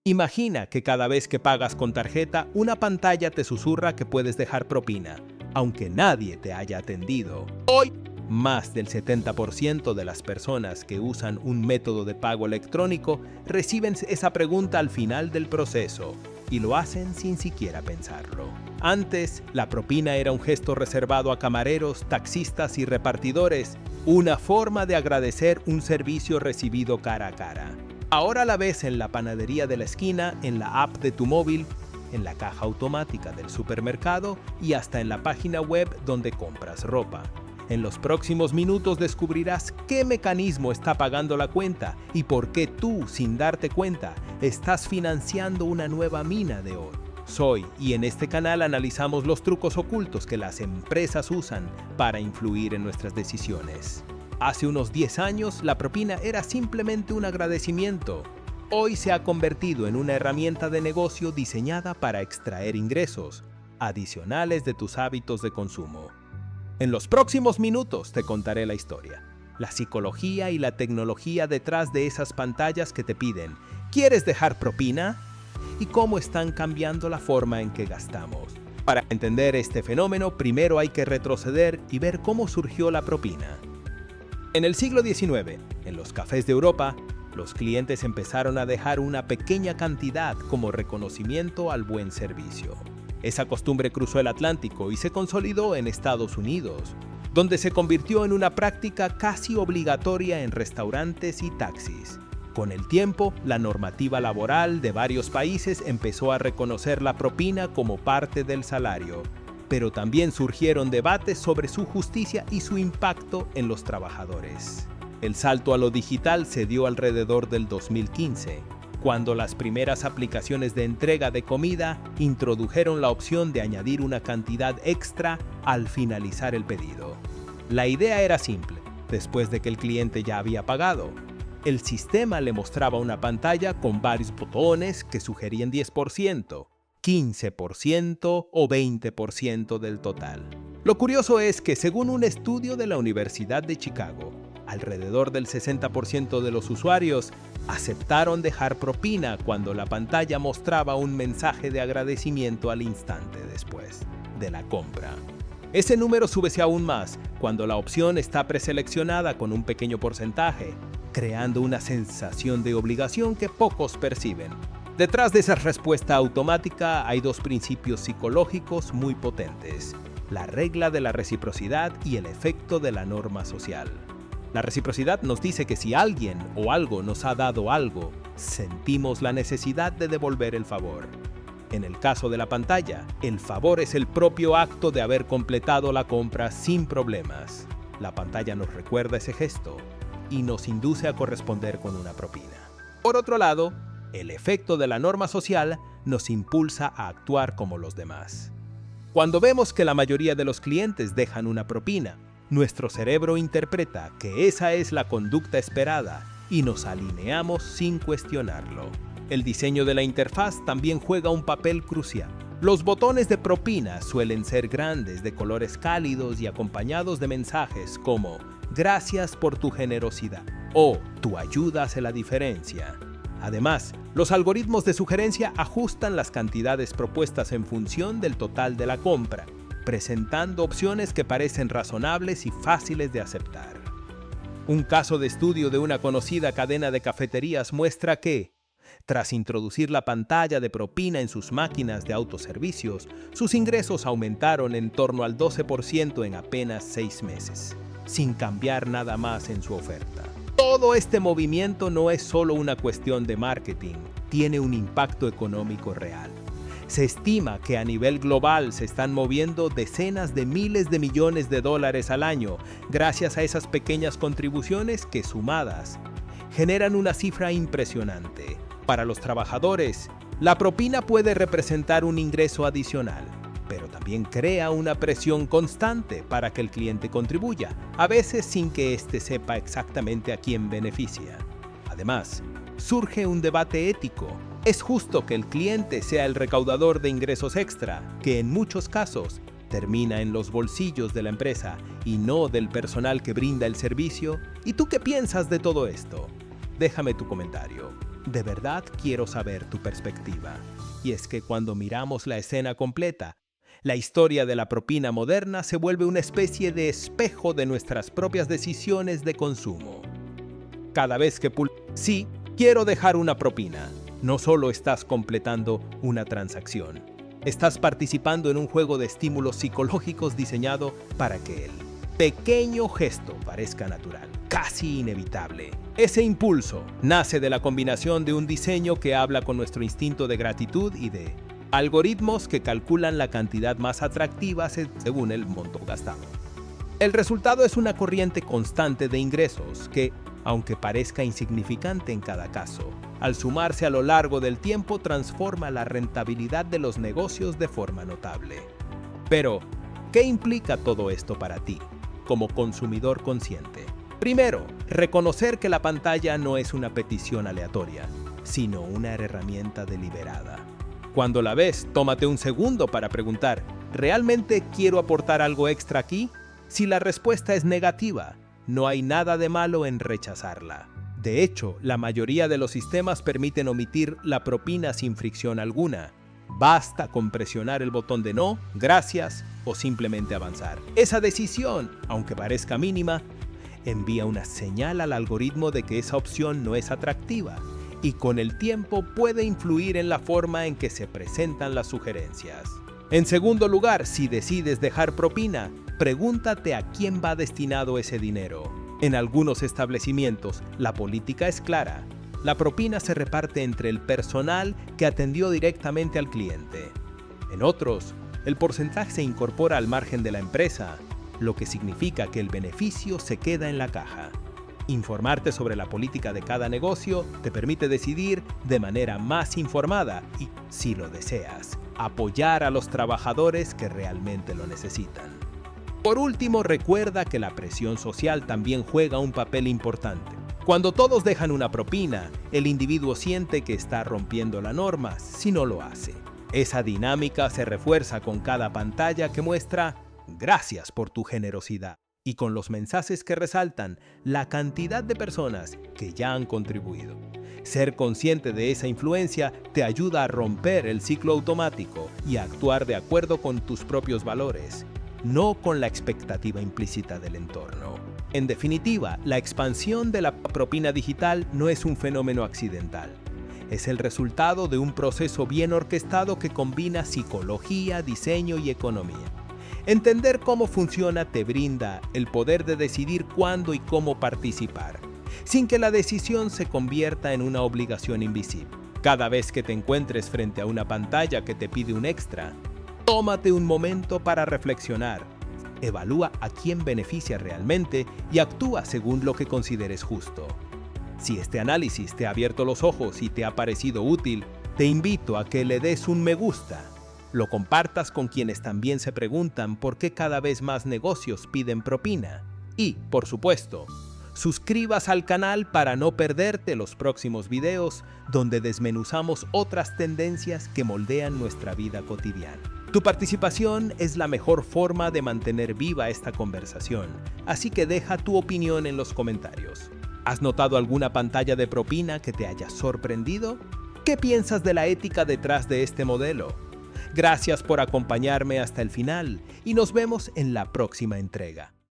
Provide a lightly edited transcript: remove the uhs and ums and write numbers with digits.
Imagina que cada vez que pagas con tarjeta, una pantalla te susurra que puedes dejar propina, aunque nadie te haya atendido. Hoy, más del 70% de las personas que usan un método de pago electrónico reciben esa pregunta al final del proceso y lo hacen sin siquiera pensarlo. Antes, la propina era un gesto reservado a camareros, taxistas y repartidores, una forma de agradecer un servicio recibido cara a cara. Ahora la ves en la panadería de la esquina, en la app de tu móvil, en la caja automática del supermercado y hasta en la página web donde compras ropa. En los próximos minutos descubrirás qué mecanismo está pagando la cuenta y por qué tú, sin darte cuenta, estás financiando una nueva mina de oro. Y en este canal analizamos los trucos ocultos que las empresas usan para influir en nuestras decisiones. Hace unos 10 años, la propina era simplemente un agradecimiento. Hoy se ha convertido en una herramienta de negocio diseñada para extraer ingresos adicionales de tus hábitos de consumo. En los próximos minutos te contaré la historia, la psicología y la tecnología detrás de esas pantallas que te piden ¿quieres dejar propina? Y cómo están cambiando la forma en que gastamos. Para entender este fenómeno, primero hay que retroceder y ver cómo surgió la propina. En el siglo XIX, en los cafés de Europa, los clientes empezaron a dejar una pequeña cantidad como reconocimiento al buen servicio. Esa costumbre cruzó el Atlántico y se consolidó en Estados Unidos, donde se convirtió en una práctica casi obligatoria en restaurantes y taxis. Con el tiempo, la normativa laboral de varios países empezó a reconocer la propina como parte del salario, pero también surgieron debates sobre su justicia y su impacto en los trabajadores. El salto a lo digital se dio alrededor del 2015, cuando las primeras aplicaciones de entrega de comida introdujeron la opción de añadir una cantidad extra al finalizar el pedido. La idea era simple. Después de que el cliente ya había pagado, el sistema le mostraba una pantalla con varios botones que sugerían 10%, 15% o 20% del total. Lo curioso es que, según un estudio de la Universidad de Chicago, alrededor del 60% de los usuarios aceptaron dejar propina cuando la pantalla mostraba un mensaje de agradecimiento al instante después de la compra. Ese número sube aún más cuando la opción está preseleccionada con un pequeño porcentaje, creando una sensación de obligación que pocos perciben. Detrás de esa respuesta automática hay dos principios psicológicos muy potentes: la regla de la reciprocidad y el efecto de la norma social. La reciprocidad nos dice que si alguien o algo nos ha dado algo, sentimos la necesidad de devolver el favor. En el caso de la pantalla, el favor es el propio acto de haber completado la compra sin problemas. La pantalla nos recuerda ese gesto y nos induce a corresponder con una propina. Por otro lado, el efecto de la norma social nos impulsa a actuar como los demás. Cuando vemos que la mayoría de los clientes dejan una propina, nuestro cerebro interpreta que esa es la conducta esperada y nos alineamos sin cuestionarlo. El diseño de la interfaz también juega un papel crucial. Los botones de propina suelen ser grandes, de colores cálidos y acompañados de mensajes como «Gracias por tu generosidad» o «Tu ayuda hace la diferencia». Además, los algoritmos de sugerencia ajustan las cantidades propuestas en función del total de la compra, presentando opciones que parecen razonables y fáciles de aceptar. Un caso de estudio de una conocida cadena de cafeterías muestra que, tras introducir la pantalla de propina en sus máquinas de autoservicios, sus ingresos aumentaron en torno al 12% en apenas 6 meses, sin cambiar nada más en su oferta. Todo este movimiento no es solo una cuestión de marketing, tiene un impacto económico real. Se estima que a nivel global se están moviendo decenas de miles de millones de dólares al año gracias a esas pequeñas contribuciones que, sumadas, generan una cifra impresionante. Para los trabajadores, la propina puede representar un ingreso adicional, pero también crea una presión constante para que el cliente contribuya, a veces sin que éste sepa exactamente a quién beneficia. Además, surge un debate ético. ¿Es justo que el cliente sea el recaudador de ingresos extra, que en muchos casos termina en los bolsillos de la empresa y no del personal que brinda el servicio? ¿Y tú qué piensas de todo esto? Déjame tu comentario. de verdad quiero saber tu perspectiva. Y es que cuando miramos la escena completa, la historia de la propina moderna se vuelve una especie de espejo de nuestras propias decisiones de consumo. Cada vez que sí, quiero dejar una propina, no solo estás completando una transacción, estás participando en un juego de estímulos psicológicos diseñado para que el pequeño gesto parezca natural, casi inevitable. Ese impulso nace de la combinación de un diseño que habla con nuestro instinto de gratitud y de algoritmos que calculan la cantidad más atractiva según el monto gastado. El resultado es una corriente constante de ingresos que, aunque parezca insignificante en cada caso, al sumarse a lo largo del tiempo transforma la rentabilidad de los negocios de forma notable. Pero, ¿qué implica todo esto para ti, como consumidor consciente? Primero, reconocer que la pantalla no es una petición aleatoria, sino una herramienta deliberada. Cuando la ves, tómate un segundo para preguntar, ¿realmente quiero aportar algo extra aquí? Si la respuesta es negativa, no hay nada de malo en rechazarla. De hecho, la mayoría de los sistemas permiten omitir la propina sin fricción alguna. Basta con presionar el botón de no, gracias o simplemente avanzar. Esa decisión, aunque parezca mínima, envía una señal al algoritmo de que esa opción no es atractiva y con el tiempo puede influir en la forma en que se presentan las sugerencias. En segundo lugar, si decides dejar propina, pregúntate a quién va destinado ese dinero. En algunos establecimientos, la política es clara. La propina se reparte entre el personal que atendió directamente al cliente. En otros, el porcentaje se incorpora al margen de la empresa, lo que significa que el beneficio se queda en la caja. Informarte sobre la política de cada negocio te permite decidir de manera más informada y, si lo deseas, apoyar a los trabajadores que realmente lo necesitan. Por último, recuerda que la presión social también juega un papel importante. Cuando todos dejan una propina, el individuo siente que está rompiendo la norma si no lo hace. Esa dinámica se refuerza con cada pantalla que muestra "Gracias por tu generosidad" y con los mensajes que resaltan la cantidad de personas que ya han contribuido. Ser consciente de esa influencia te ayuda a romper el ciclo automático y a actuar de acuerdo con tus propios valores, no con la expectativa implícita del entorno. En definitiva, la expansión de la propina digital no es un fenómeno accidental. Es el resultado de un proceso bien orquestado que combina psicología, diseño y economía. Entender cómo funciona te brinda el poder de decidir cuándo y cómo participar, sin que la decisión se convierta en una obligación invisible. Cada vez que te encuentres frente a una pantalla que te pide un extra, tómate un momento para reflexionar. Evalúa a quién beneficia realmente y actúa según lo que consideres justo. Si este análisis te ha abierto los ojos y te ha parecido útil, te invito a que le des un me gusta. Lo compartas con quienes también se preguntan por qué cada vez más negocios piden propina. Y, por supuesto, suscribas al canal para no perderte los próximos videos donde desmenuzamos otras tendencias que moldean nuestra vida cotidiana. Tu participación es la mejor forma de mantener viva esta conversación, así que deja tu opinión en los comentarios. ¿Has notado alguna pantalla de propina que te haya sorprendido? ¿Qué piensas de la ética detrás de este modelo? Gracias por acompañarme hasta el final y nos vemos en la próxima entrega.